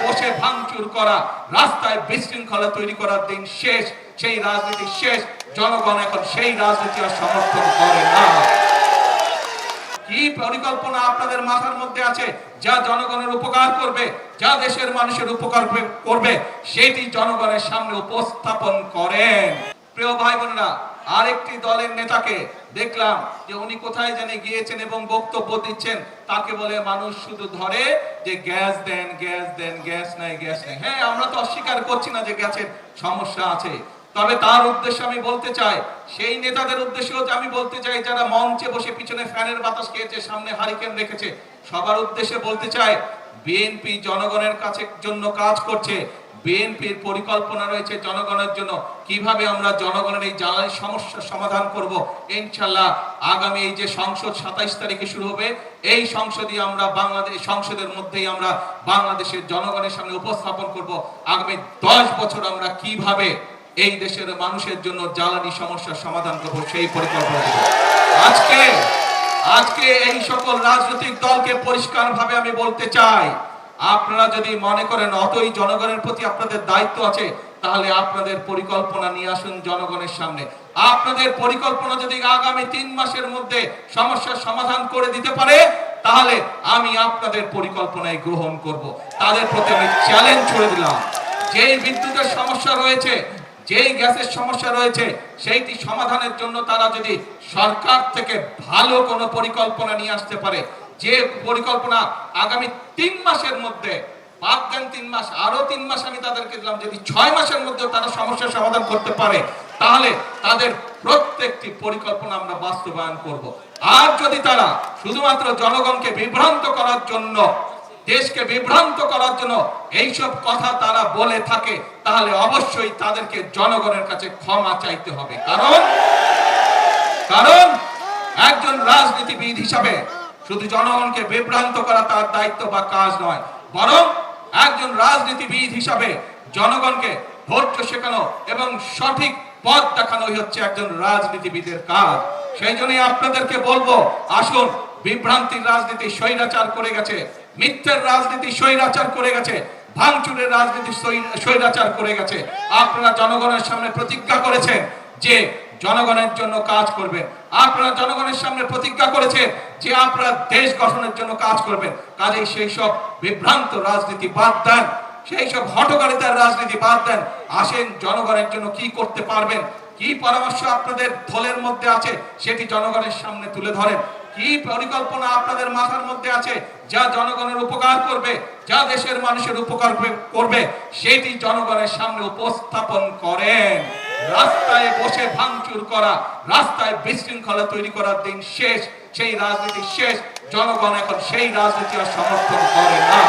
বসে ভাঙচুর করা, রাস্তায় বিশৃঙ্খলা তৈরি করার দিন শেষ। সেই রাজনীতি শেষ। জনগণ এখন সেই রাজনীতি আর সমর্থন করে না। কি পরিকল্পনা আপনাদের মাথার মধ্যে আছে যা জনগণের উপকার করবে, যা দেশের মানুষের উপকার করবে, সেটি জনগণের সামনে উপস্থাপন করেন। প্রিয় ভাই বোনেরা, আরেকটি দলের নেতাকে দেখলাম যে উনি কোথায় জানি গিয়েছেন এবং বক্তব্য দিচ্ছেন। তাকে বলে মানুষ শুধু ধরে যে গ্যাস দেন, গ্যাস দেন, গ্যাস নাই, গ্যাস নাই। হ্যাঁ, আমরা তো অস্বীকার করছি না যে গ্যাসের সমস্যা আছে, তবে তার উদ্দেশ্যে আমি বলতে চাই, সেই নেতাদের উদ্দেশ্যেও আমি বলতে চাই যারা মঞ্চে বসে পিছনে ফ্যানের বাতাস খেয়েছে, সামনে হারিকেন রেখেছে, সবার উদ্দেশ্যে বলতে চাই, বিএনপি জনগণের কাছে জন্য কাজ করছে। বিএনপির পরিকল্পনা রয়েছে জনগণের জন্য, কিভাবে আমরা জনগণের এই জ্বালানি সমস্যার সমাধান করব। ইনশাআল্লাহ আগামী এই যে সংসদ 27 তারিখে শুরু হবে, এই সংসদে আমরা বাংলাদেশ সংসদের মধ্যেই আমরা বাংলাদেশের জনগণের সামনে উপস্থাপন করব আগামী 10 বছর আমরা কিভাবে এই দেশের মানুষের জন্য জ্বালানি সমস্যার সমাধান করব, সেই পরিকল্পনা। আজকে এই সকল রাজনৈতিক দলকে পরিষ্কারভাবে আমি বলতে চাই, আপনারা যদি মনে করেন অতই জনগণের প্রতি আপনাদের দায়িত্ব আছে, তাহলে আপনাদের পরিকল্পনা নিয়ে আসুন জনগণের সামনে। আপনাদের পরিকল্পনা যদি আগামী 3 মাসের মধ্যে সমস্যার সমাধান করে দিতে পারে, তাহলে আমি আপনাদের পরিকল্পনায় গ্রহণ করব। তাদের প্রতি আমি চ্যালেঞ্জ ছুড়ে দিলাম। যেই বিদ্যুতের সমস্যা রয়েছে, যেই গ্যাসের সমস্যা রয়েছে, সেইটি সমাধানের জন্য তারা যদি সরকার থেকে ভালো কোনো পরিকল্পনা নিয়ে আসতে পারে, যে পরিকল্পনা আগামী 3 মাসের মধ্যে, বাদ দেন 3 মাস, আরো 3 মাস আমি তাদেরকে দিলাম, যদি 6 মাসের মধ্যে তারা সমস্যার সমাধান করতে পারে, তাহলে তাদের প্রত্যেকটি পরিকল্পনা আমরা বাস্তবায়ন করব। আর যদি তারা শুধুমাত্র জনগণকে বিভ্রান্ত করার জন্য, দেশকে বিভ্রান্ত করার জন্য এইসব কথা তারা বলে থাকে, তাহলে অবশ্যই তাদেরকে জনগণের কাছে ক্ষমা চাইতে হবে। কারণ একজন রাজনীতিবিদ হিসাবে শুধু জনগণকে বিভ্রান্ত করা তার দায়িত্ব বা কাজ নয়, বরং একজন রাজনীতিবিদ হিসাবে জনগণকে ধৈর্য শেখানো এবং সঠিক পথ দেখানোই হচ্ছে একজন রাজনীতিবিদের কাজ। সেই জন্যই আপনাদেরকে বলবো, আসুন, বিভ্রান্তির রাজনীতি স্বৈরাচার করে গেছে, মিথ্যের রাজনীতি স্বৈরাচার করে গেছে, ভাঙচুরের রাজনীতি স্বৈরাচার করে গেছে। আপনারা জনগণের সামনে প্রতিজ্ঞা করেছেন যে জনগণের জন্য কাজ করবেন। আপনারা জনগণের সামনে প্রতিজ্ঞা করেছেন যে আপনারা দেশ গঠনের জন্য কাজ করবেন। কাজেই সেই সব বিভ্রান্ত রাজনীতি বাদ দেন, সেই সব হঠকারিতার রাজনীতি বাদ দেন। আসেন, জনগণের জন্য কি করতে পারবেন, কি পরামর্শ আপনাদের দলের মধ্যে আছে, সেটি জনগণের সামনে তুলে ধরেন। কি পরিকল্পনা আপনাদের মাথার মধ্যে আছে যা জনগণের উপকার করবে, যা দেশের মানুষের উপকার করবে, সেটি জনগণের সামনে উপস্থাপন করেন। রাস্তায় বসে ভাঙচুর করা, রাস্তায় বিশৃঙ্খলা তৈরি করার দিন শেষ। সেই রাজনীতি শেষ। জনগণ এখন সেই রাজনীতি আর সমর্থন করে না।